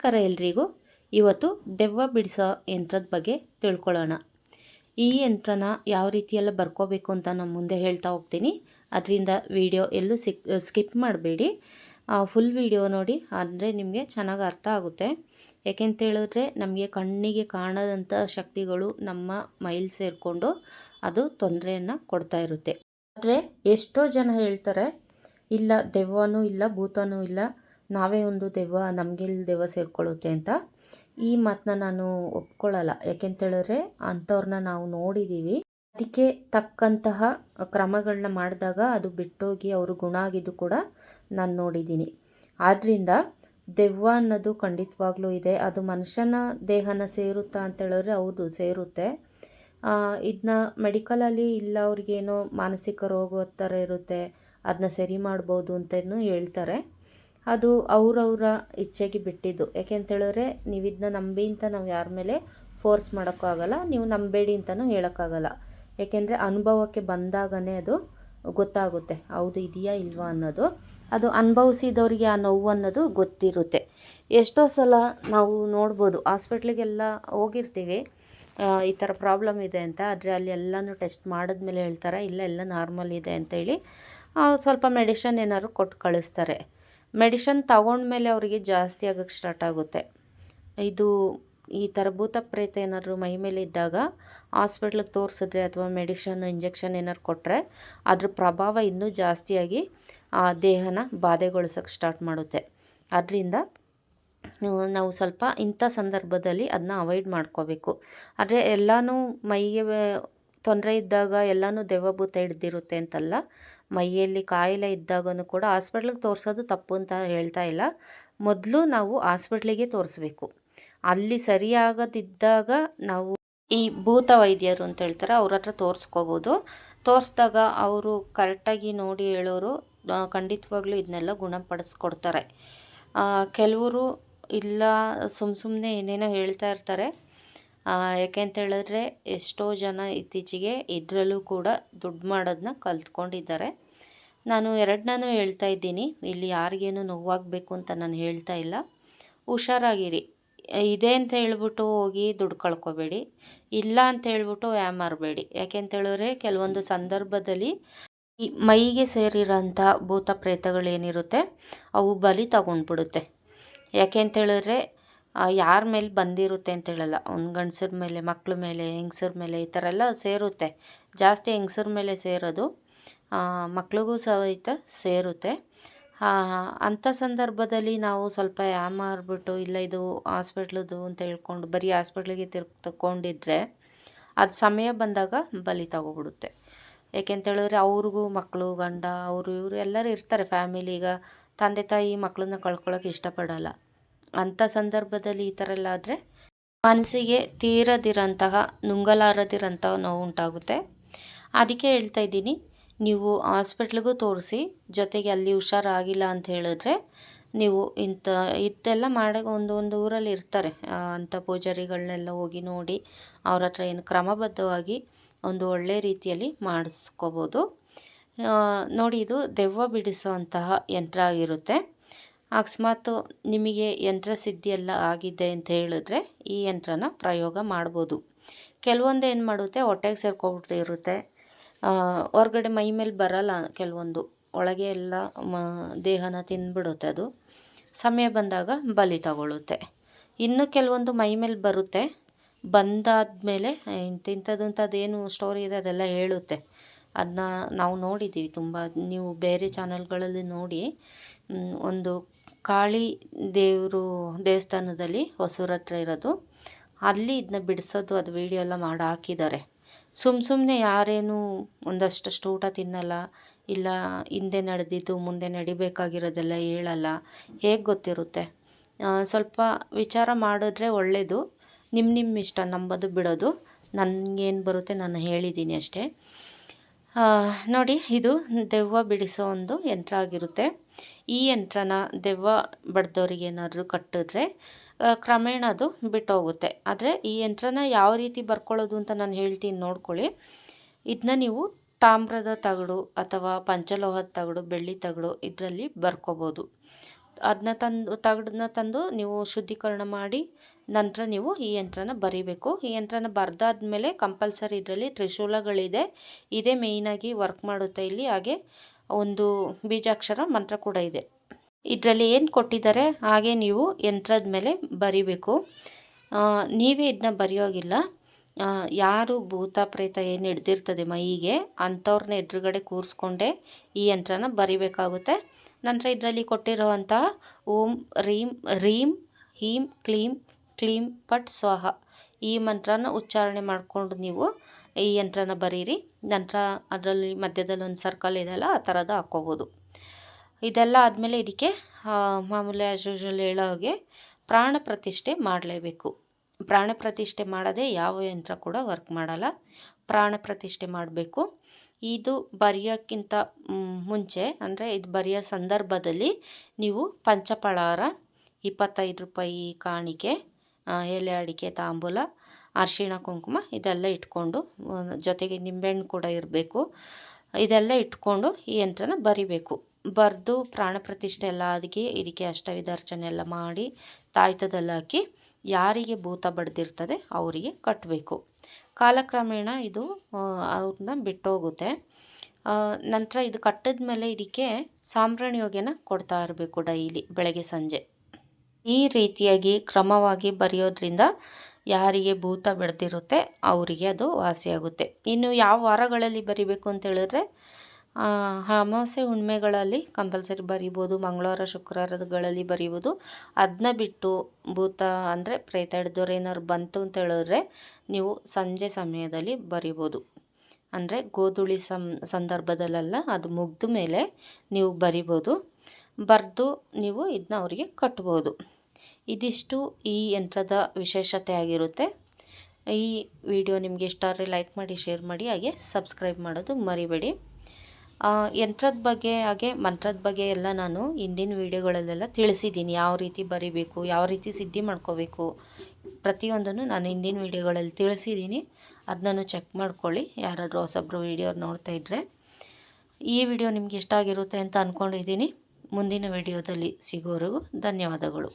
ನಮಸ್ಕಾರ ಎಲ್ರಿಗೂ. ಇವತ್ತು ದೆವ್ವ ಬಿಡಿಸೋ ಯಂತ್ರದ ಬಗ್ಗೆ ತಿಳ್ಕೊಳ್ಳೋಣ. ಈ ಯಂತ್ರನ ಯಾವ ರೀತಿಯೆಲ್ಲ ಬರ್ಕೋಬೇಕು ಅಂತ ನಾನು ಮುಂದೆ ಹೇಳ್ತಾ ಹೋಗ್ತೀನಿ. ಅದರಿಂದ ವಿಡಿಯೋ ಎಲ್ಲೂ ಸ್ಕಿಪ್ ಮಾಡಬೇಡಿ, ಫುಲ್ ವಿಡಿಯೋ ನೋಡಿ, ಅಂದರೆ ನಿಮಗೆ ಚೆನ್ನಾಗಿ ಅರ್ಥ ಆಗುತ್ತೆ. ಯಾಕೆಂತ ಹೇಳಿದ್ರೆ ನಮಗೆ ಕಣ್ಣಿಗೆ ಕಾಣದಂಥ ಶಕ್ತಿಗಳು ನಮ್ಮ ಮೈಲಿ ಸೇರಿಕೊಂಡು ಅದು ತೊಂದರೆಯನ್ನು ಕೊಡ್ತಾ ಇರುತ್ತೆ. ಆದರೆ ಎಷ್ಟೋ ಜನ ಹೇಳ್ತಾರೆ, ಇಲ್ಲ ದೆವ್ವನೂ ಇಲ್ಲ, ಭೂತನೂ ಇಲ್ಲ, ನಾವೇ ಒಂದು ದೆವ್ವ, ನಮಗೆಲ್ಲಿ ದೆವ್ವ ಸೇರಿಕೊಳ್ಳುತ್ತೆ ಅಂತ. ಈ ಮಾತನ್ನ ನಾನು ಒಪ್ಕೊಳ್ಳಲ್ಲ. ಯಾಕೆಂತೇಳಿದ್ರೆ ಅಂಥವ್ರನ್ನ ನಾವು ನೋಡಿದ್ದೀವಿ. ಅದಕ್ಕೆ ತಕ್ಕಂತಹ ಕ್ರಮಗಳನ್ನ ಮಾಡಿದಾಗ ಅದು ಬಿಟ್ಟೋಗಿ ಅವರು ಗುಣ ಆಗಿದ್ದು ಕೂಡ ನಾನು ನೋಡಿದ್ದೀನಿ. ಆದ್ದರಿಂದ ದೆವ್ವ ಅನ್ನೋದು ಖಂಡಿತವಾಗ್ಲೂ ಇದೆ. ಅದು ಮನುಷ್ಯನ ದೇಹನ ಸೇರುತ್ತಾ ಅಂತೇಳಿದ್ರೆ ಹೌದು, ಸೇರುತ್ತೆ. ಇದನ್ನ ಮೆಡಿಕಲಲ್ಲಿ ಇಲ್ಲ, ಅವ್ರಿಗೇನೋ ಮಾನಸಿಕ ರೋಗ ಥರ ಇರುತ್ತೆ, ಅದನ್ನ ಸರಿ ಮಾಡ್ಬೋದು ಅಂತಲೂ ಹೇಳ್ತಾರೆ. ಅದು ಅವರವರ ಇಚ್ಛೆಗೆ ಬಿಟ್ಟಿದ್ದು. ಯಾಕೆಂತೇಳಿದ್ರೆ ನೀವು ಇದನ್ನ ನಂಬಿ ಅಂತ ನಾವು ಯಾರ ಮೇಲೆ ಫೋರ್ಸ್ ಮಾಡೋಕ್ಕೂ ಆಗೋಲ್ಲ, ನೀವು ನಂಬೇಡಿ ಅಂತಲೂ ಹೇಳೋಕ್ಕಾಗಲ್ಲ. ಏಕೆಂದರೆ ಅನುಭವಕ್ಕೆ ಬಂದಾಗನೇ ಅದು ಗೊತ್ತಾಗುತ್ತೆ, ಹೌದು ಇದೆಯಾ ಇಲ್ವಾ ಅನ್ನೋದು. ಅದು ಅನುಭವಿಸಿದವರಿಗೆ ಆ ನೋವು ಅನ್ನೋದು ಗೊತ್ತಿರುತ್ತೆ. ಎಷ್ಟೋ ಸಲ ನಾವು ನೋಡ್ಬೋದು, ಹಾಸ್ಪಿಟ್ಲಿಗೆಲ್ಲ ಹೋಗಿರ್ತೀವಿ, ಈ ಥರ ಪ್ರಾಬ್ಲಮ್ ಇದೆ ಅಂತ. ಆದರೆ ಅಲ್ಲಿ ಎಲ್ಲನೂ ಟೆಸ್ಟ್ ಮಾಡಿದ್ಮೇಲೆ ಹೇಳ್ತಾರೆ, ಇಲ್ಲ ಎಲ್ಲ ನಾರ್ಮಲ್ ಇದೆ ಅಂತೇಳಿ ಸ್ವಲ್ಪ ಮೆಡಿಷನ್ ಏನಾದ್ರು ಕೊಟ್ಟು ಕಳಿಸ್ತಾರೆ. ಮೆಡಿಷನ್ ತಗೊಂಡ್ಮೇಲೆ ಅವರಿಗೆ ಜಾಸ್ತಿ ಆಗೋಕ್ಕೆ ಸ್ಟಾರ್ಟ್ ಆಗುತ್ತೆ. ಇದು ಈ ಥರ ಭೂತ ಪ್ರೇತ ಏನಾದರೂ ಮೈ ಮೇಲೆ ಇದ್ದಾಗ ಹಾಸ್ಪಿಟ್ಲಿಗೆ ತೋರಿಸಿದ್ರೆ ಅಥವಾ ಮೆಡಿಷನ್ ಇಂಜೆಕ್ಷನ್ ಏನಾದ್ರು ಕೊಟ್ಟರೆ ಅದ್ರ ಪ್ರಭಾವ ಇನ್ನೂ ಜಾಸ್ತಿಯಾಗಿ ಆ ದೇಹನ ಬಾಧೆಗೊಳಿಸೋಕ್ಕೆ ಸ್ಟಾರ್ಟ್ ಮಾಡುತ್ತೆ. ಆದ್ದರಿಂದ ನಾವು ಸ್ವಲ್ಪ ಇಂಥ ಸಂದರ್ಭದಲ್ಲಿ ಅದನ್ನ ಅವಾಯ್ಡ್ ಮಾಡ್ಕೋಬೇಕು. ಆದರೆ ಎಲ್ಲನೂ ಮೈಗೆ ತೊಂದರೆ ಇದ್ದಾಗ ಎಲ್ಲನೂ ದೆವ್ವ ಭೂತ ಹಿಡ್ದಿರುತ್ತೆ ಅಂತಲ್ಲ. ಮೈಯಲ್ಲಿ ಕಾಯಿಲೆ ಇದ್ದಾಗೂ ಕೂಡ ಹಾಸ್ಪಿಟ್ಲಿಗೆ ತೋರಿಸೋದು ತಪ್ಪು ಅಂತ ಹೇಳ್ತಾ ಇಲ್ಲ. ಮೊದಲು ನಾವು ಹಾಸ್ಪಿಟ್ಲಿಗೆ ತೋರಿಸ್ಬೇಕು. ಅಲ್ಲಿ ಸರಿಯಾಗದಿದ್ದಾಗ ನಾವು ಈ ಭೂತ ವೈದ್ಯರು ಅಂತ ಹೇಳ್ತಾರೆ, ಅವ್ರ ಹತ್ರ ತೋರಿಸ್ಕೋಬೋದು. ತೋರಿಸಿದಾಗ ಅವರು ಕರೆಕ್ಟಾಗಿ ನೋಡಿ ಹೇಳೋರು ಖಂಡಿತವಾಗ್ಲೂ ಇದನ್ನೆಲ್ಲ ಗುಣಪಡಿಸ್ಕೊಡ್ತಾರೆ. ಕೆಲವರು ಇಲ್ಲ ಸುಮ್ಮನೆ ಏನೇನೋ ಹೇಳ್ತಾ ಇರ್ತಾರೆ. ಯಾಕೆ ಅಂತ ಹೇಳಿದ್ರೆ ಎಷ್ಟೋ ಜನ ಇತ್ತೀಚೆಗೆ ಇದರಲ್ಲೂ ಕೂಡ ದುಡ್ಡು ಮಾಡೋದನ್ನ ಕಲ್ತ್ಕೊಂಡಿದ್ದಾರೆ. ನಾನು ಎರಡನ್ನೂ ಹೇಳ್ತಾ ಇದ್ದೀನಿ, ಇಲ್ಲಿ ಯಾರಿಗೇನು ನೋವಾಗಬೇಕು ಅಂತ ನಾನು ಹೇಳ್ತಾ ಇಲ್ಲ. ಹುಷಾರಾಗಿರಿ. ಇದೆ ಅಂತ ಹೇಳ್ಬಿಟ್ಟು ಹೋಗಿ ದುಡ್ಡು ಕಳ್ಕೊಬೇಡಿ, ಇಲ್ಲ ಅಂತ ಹೇಳ್ಬಿಟ್ಟು ಯಾಮಾರಬೇಡಿ. ಯಾಕೆ ಅಂತ ಹೇಳಿದ್ರೆ ಕೆಲವೊಂದು ಸಂದರ್ಭದಲ್ಲಿ ಈ ಮೈಗೆ ಸೇರಿರೋಂಥ ಭೂತ ಪ್ರೇತಗಳೇನಿರುತ್ತೆ ಅವು ಬಲಿ ತಗೊಂಡ್ಬಿಡುತ್ತೆ. ಯಾಕೆ ಅಂತ ಹೇಳಿದ್ರೆ ಯಾರ ಮೇಲೆ ಬಂದಿರುತ್ತೆ ಅಂತ ಹೇಳಲ್ಲ, ಒಂದು ಗಂಡಸರ ಮೇಲೆ, ಮಕ್ಳ ಮೇಲೆ, ಹೆಂಗಸ್ರ ಮೇಲೆ ಈ ಥರ ಎಲ್ಲ ಸೇರುತ್ತೆ. ಜಾಸ್ತಿ ಹೆಂಗಸ್ರ ಮೇಲೆ ಸೇರೋದು, ಮಕ್ಳಿಗೂ ಸಹಿತ ಸೇರುತ್ತೆ. ಅಂಥ ಸಂದರ್ಭದಲ್ಲಿ ನಾವು ಸ್ವಲ್ಪ ಯಾಮಾರ್ಬಿಟ್ಟು ಇಲ್ಲ ಇದು ಹಾಸ್ಪಿಟ್ಲದು ಅಂತ ಹೇಳ್ಕೊಂಡು ಬರೀ ಹಾಸ್ಪಿಟ್ಲಿಗೆ ತಗೊಂಡಿದ್ರೆ ಅದು ಸಮಯ ಬಂದಾಗ ಬಲಿ ತಗೊಬಿಡುತ್ತೆ. ಏಕೆಂತೇಳಿದ್ರೆ ಅವ್ರಿಗೂ ಮಕ್ಕಳು, ಗಂಡ, ಅವರು ಇವರು ಎಲ್ಲರೂ ಇರ್ತಾರೆ ಫ್ಯಾಮಿಲಿ. ಈಗ ತಂದೆ ತಾಯಿ ಮಕ್ಕಳನ್ನ ಕಳ್ಕೊಳ್ಳೋಕೆ ಇಷ್ಟಪಡಲ್ಲ. ಅಂಥ ಸಂದರ್ಭದಲ್ಲಿ ಈ ಥರ ಎಲ್ಲ ಆದರೆ ಮನಸ್ಸಿಗೆ ತೀರದಿರೋಂತಹ, ನುಂಗಲಾರದಿರೋಂಥ ನೋವು ಉಂಟಾಗುತ್ತೆ. ಅದಕ್ಕೆ ಹೇಳ್ತಾ ಇದ್ದೀನಿ, ನೀವು ಹಾಸ್ಪಿಟ್ಲಿಗೂ ತೋರಿಸಿ, ಜೊತೆಗೆ ಅಲ್ಲಿ ಹುಷಾರಾಗಿಲ್ಲ ಅಂತ ಹೇಳಿದ್ರೆ ನೀವು ಇದೆಲ್ಲ ಮಾಡೋಕೆ ಒಂದು ಊರಲ್ಲಿ ಇರ್ತಾರೆ ಅಂಥ ಪೂಜಾರಿಗಳನ್ನೆಲ್ಲ ಹೋಗಿ ನೋಡಿ ಅವ್ರ ಹತ್ರ ಏನು ಕ್ರಮಬದ್ಧವಾಗಿ ಒಂದು ಒಳ್ಳೆ ರೀತಿಯಲ್ಲಿ ಮಾಡಿಸ್ಕೋಬೋದು. ನೋಡಿ, ಇದು ದೆವ್ವ ಬಿಡಿಸೋ ಅಂತಹ ಯಂತ್ರ ಆಗಿರುತ್ತೆ. ಅಕಸ್ಮಾತ್ ನಿಮಗೆ ಯಂತ್ರ ಸಿದ್ಧಿಯೆಲ್ಲ ಆಗಿದೆ ಅಂತ ಹೇಳಿದ್ರೆ ಈ ಯಂತ್ರನ ಪ್ರಯೋಗ ಮಾಡ್ಬೋದು. ಕೆಲವೊಂದು ಏನು ಮಾಡುತ್ತೆ, ಹೊಟ್ಟೆಗೆ ಸೇರ್ಕೊಬಿಟ್ಟಿರುತ್ತೆ, ಹೊರಗಡೆ ಮೈ ಮೇಲೆ ಬರಲ್ಲ. ಕೆಲವೊಂದು ಒಳಗೆ ಎಲ್ಲ ದೇಹನ ತಿಂದ್ಬಿಡುತ್ತೆ. ಅದು ಸಮಯ ಬಂದಾಗ ಬಲಿ ತಗೊಳ್ಳುತ್ತೆ. ಇನ್ನು ಕೆಲವೊಂದು ಮೈ ಮೇಲೆ ಬರುತ್ತೆ, ಬಂದಾದಮೇಲೆ ಇಂಥದ್ದೇನು ಸ್ಟೋರಿ ಇದೆ ಅದೆಲ್ಲ ಹೇಳುತ್ತೆ. ಅದನ್ನ ನಾವು ನೋಡಿದ್ದೀವಿ ತುಂಬ. ನೀವು ಬೇರೆ ಚಾನಲ್ಗಳಲ್ಲಿ ನೋಡಿ, ಒಂದು ಕಾಳಿ ದೇವಸ್ಥಾನದಲ್ಲಿ ಹೊಸೂರ ಹತ್ರ ಇರೋದು, ಅಲ್ಲಿ ಇದನ್ನ ಬಿಡಿಸೋದು ಅದು ವಿಡಿಯೋ ಎಲ್ಲ ಮಾಡಿ ಹಾಕಿದ್ದಾರೆ. ಸುಮ್ಮನೆ ಯಾರೇನು ಒಂದಷ್ಟು ಊಟ ತಿನ್ನಲ್ಲ, ಇಲ್ಲ ಹಿಂದೆ ನಡೆದಿದ್ದು ಮುಂದೆ ನಡಿಬೇಕಾಗಿರೋದೆಲ್ಲ ಹೇಳಲ್ಲ. ಹೇಗೆ ಗೊತ್ತಿರುತ್ತೆ? ಸ್ವಲ್ಪ ವಿಚಾರ ಮಾಡಿದ್ರೆ ಒಳ್ಳೆಯದು. ನಿಮ್ಮ ಇಷ್ಟ, ನಂಬೋದು ಬಿಡೋದು. ನನಗೇನು ಬರುತ್ತೆ ನಾನು ಹೇಳಿದ್ದೀನಿ ಅಷ್ಟೇ. ನೋಡಿ, ಇದು ದೆವ್ವ ಬಿಡಿಸೋ ಒಂದು ಯಂತ್ರ ಆಗಿರುತ್ತೆ. ಈ ಯಂತ್ರನ ದೆವ್ವ ಬಡ್ದವ್ರಿಗೆ ಏನಾದರೂ ಕಟ್ಟಿದ್ರೆ ಕ್ರಮೇಣ ಅದು ಬಿಟ್ಟೋಗುತ್ತೆ. ಆದರೆ ಈ ಯಂತ್ರನ ಯಾವ ರೀತಿ ಬರ್ಕೊಳ್ಳೋದು ಅಂತ ನಾನು ಹೇಳ್ತೀನಿ, ನೋಡ್ಕೊಳ್ಳಿ. ಇದನ್ನ ನೀವು ತಾಮ್ರದ ತಗಡು ಅಥವಾ ಪಂಚಲೋಹದ ತಗಡು, ಬೆಳ್ಳಿ ತಗಡು ಇದರಲ್ಲಿ ಬರ್ಕೋಬೋದು. ಅದನ್ನ ತಂದು ನೀವು ಶುದ್ಧೀಕರಣ ಮಾಡಿ ನಂತರ ನೀವು ಈ ಯಂತ್ರನ ಬರಿಬೇಕು. ಈ ಯಂತ್ರನ ಬರೆದಾದ್ಮೇಲೆ ಕಂಪಲ್ಸರಿ ಇದರಲ್ಲಿ ತ್ರಿಶೂಲಗಳಿದೆ, ಇದೇ ಮೇಯ್ನಾಗಿ ವರ್ಕ್ ಮಾಡುತ್ತೆ ಇಲ್ಲಿ. ಹಾಗೆ ಒಂದು ಬೀಜಾಕ್ಷರ ಮಂತ್ರ ಕೂಡ ಇದೆ. ಇದರಲ್ಲಿ ಏನು ಕೊಟ್ಟಿದ್ದಾರೆ ಹಾಗೆ ನೀವು ಯಂತ್ರದ ಮೇಲೆ ಬರಿಬೇಕು. ನೀವೇ ಇದನ್ನ ಬರೆಯೋಗಿಲ್ಲ. ಯಾರು ಭೂತ ಪ್ರೇತ ಏನು ಹಿಡ್ದಿರ್ತದೆ ಮೈಗೆ ಅಂಥವ್ರನ್ನ ಎದುರುಗಡೆ ಕೂರಿಸ್ಕೊಂಡೇ ಈ ಯಂತ್ರನ ಬರಿಬೇಕಾಗುತ್ತೆ. ನಂತರ ಇದರಲ್ಲಿ ಕೊಟ್ಟಿರುವಂತಹ ಓಂ ರೀಂ ರೀಂ ಹೀಂ ಕ್ಲೀಂ ಕ್ಲೀಂ ಪಟ್ ಸ್ವಾಹ ಈ ಮಂತ್ರನ ಉಚ್ಚಾರಣೆ ಮಾಡಿಕೊಂಡು ನೀವು ಈ ಯಂತ್ರನ ಬರೀರಿ. ನಂತರ ಅದರಲ್ಲಿ ಮಧ್ಯದಲ್ಲಿ ಒಂದು ಸರ್ಕಲ್ ಇದೆಯಲ್ಲ ಆ ಥರದ ಹಾಕ್ಕೋಬೋದು. ಇದೆಲ್ಲ ಆದಮೇಲೆ ಇದಕ್ಕೆ ಮಾಮೂಲಿ ಆ್ಯಸ್ ಯೂಶುವಲ್ ಹೇಳೋ ಹಾಗೆ ಪ್ರಾಣ ಪ್ರತಿಷ್ಠೆ ಮಾಡಲೇಬೇಕು. ಪ್ರಾಣ ಪ್ರತಿಷ್ಠೆ ಮಾಡದೆ ಯಾವ ಯಂತ್ರ ಕೂಡ ವರ್ಕ್ ಮಾಡಲ್ಲ. ಪ್ರಾಣ ಪ್ರತಿಷ್ಠೆ ಮಾಡಬೇಕು. ಇದು ಬರೆಯೋಕ್ಕಿಂತ ಮುಂಚೆ ಅಂದರೆ ಇದು ಬರೆಯೋ ಸಂದರ್ಭದಲ್ಲಿ ನೀವು ಪಂಚಪಳಾರ, 25 ರೂಪಾಯಿ ಕಾಣಿಕೆ, ಎಲೆ ಅಡಿಕೆ, ತಾಂಬೂಲ, ಅರಿಶಿಣ ಕುಂಕುಮ ಇದೆಲ್ಲ ಇಟ್ಕೊಂಡು, ಜೊತೆಗೆ ನಿಂಬೆಹಣ್ಣು ಕೂಡ ಇರಬೇಕು. ಇದೆಲ್ಲ ಇಟ್ಕೊಂಡು ಈ ಯಂತ್ರನ ಬರಿಬೇಕು. ಬರೆದು ಪ್ರಾಣ ಪ್ರತಿಷ್ಠೆ ಎಲ್ಲ ಇದಕ್ಕೆ ಅಷ್ಟವಿಧಾರ್ಚನೆ ಎಲ್ಲ ಮಾಡಿ ತಾಯ್ತದಲ್ಲಿ ಹಾಕಿ ಯಾರಿಗೆ ಭೂತ ಬಡ್ದಿರ್ತದೆ ಅವರಿಗೆ ಕಟ್ಟಬೇಕು. ಕಾಲಕ್ರಮೇಣ ಇದು ಅವ್ರನ್ನ ಬಿಟ್ಟೋಗುತ್ತೆ. ನಂತರ ಇದು ಕಟ್ಟಿದ ಮೇಲೆ ಇದಕ್ಕೆ ಸಾಂಬ್ರಾಣಿ ಹೊಗೆನ ಕೊಡ್ತಾ ಇರಬೇಕು ಡೈಲಿ ಬೆಳಗ್ಗೆ ಸಂಜೆ. ಈ ರೀತಿಯಾಗಿ ಕ್ರಮವಾಗಿ ಬರೆಯೋದ್ರಿಂದ ಯಾರಿಗೆ ಭೂತ ಬೆಳೆದಿರುತ್ತೆ ಅವರಿಗೆ ಅದು ವಾಸಿಯಾಗುತ್ತೆ. ಇನ್ನು ಯಾವ ವಾರಗಳಲ್ಲಿ ಬರಿಬೇಕು ಅಂತ ಹೇಳಿದ್ರೆ ಅಮಾವಾಸ್ಯೆ ಹುಣ್ಣಿಮೆಗಳಲ್ಲಿ ಕಂಪಲ್ಸರಿ ಬರಿಬೋದು, ಮಂಗಳವಾರ ಶುಕ್ರವಾರಗಳಲ್ಲಿ ಬರಿಬೋದು. ಅದನ್ನ ಬಿಟ್ಟು ಭೂತ ಅಂದರೆ ಪ್ರೇತ ಹಿಡ್ದವ್ರು ಏನಾದ್ರು ಬಂತು ಅಂತ ಹೇಳಿದ್ರೆ ನೀವು ಸಂಜೆ ಸಮಯದಲ್ಲಿ ಬರಿಬೋದು. ಅಂದರೆ ಗೋಧೂಳಿ ಸಂದರ್ಭದಲ್ಲೆಲ್ಲ ಅದು ಮುಗಿದ ಮೇಲೆ ನೀವು ಬರಿಬೋದು. ಬರೆದು ನೀವು ಇದನ್ನ ಅವರಿಗೆ ಕಟ್ಬೋದು. ಇದಿಷ್ಟು ಈ ಯಂತ್ರದ ವಿಶೇಷತೆ ಆಗಿರುತ್ತೆ. ಈ ವಿಡಿಯೋ ನಿಮಗೆ ಇಷ್ಟ ಆದರೆ ಲೈಕ್ ಮಾಡಿ, ಶೇರ್ ಮಾಡಿ, ಹಾಗೆ ಸಬ್ಸ್ಕ್ರೈಬ್ ಮಾಡೋದು ಮರಿಬೇಡಿ. ಯಂತ್ರದ ಬಗ್ಗೆ ಹಾಗೆ ಮಂತ್ರದ ಬಗ್ಗೆ ಎಲ್ಲ ನಾನು ಹಿಂದಿನ ವೀಡಿಯೋಗಳಲ್ಲೆಲ್ಲ ತಿಳಿಸಿದ್ದೀನಿ. ಯಾವ ರೀತಿ ಬರಿಬೇಕು, ಯಾವ ರೀತಿ ಸಿದ್ಧಿ ಮಾಡ್ಕೋಬೇಕು, ಪ್ರತಿಯೊಂದನ್ನು ನಾನು ಹಿಂದಿನ ವೀಡಿಯೋಗಳಲ್ಲಿ ತಿಳಿಸಿದ್ದೀನಿ. ಅದನ್ನು ಚೆಕ್ ಮಾಡ್ಕೊಳ್ಳಿ ಯಾರಾದರೂ ಹೊಸಬ್ರು ವೀಡಿಯೋ ನೋಡ್ತಾ ಇದ್ದರೆ. ಈ ವಿಡಿಯೋ ನಿಮಗೆ ಇಷ್ಟ ಆಗಿರುತ್ತೆ ಅಂತ ಅಂದ್ಕೊಂಡಿದ್ದೀನಿ. ಮುಂದಿನ ವಿಡಿಯೋದಲ್ಲಿ ಸಿಗೋವರೆಗೂ ಧನ್ಯವಾದಗಳು.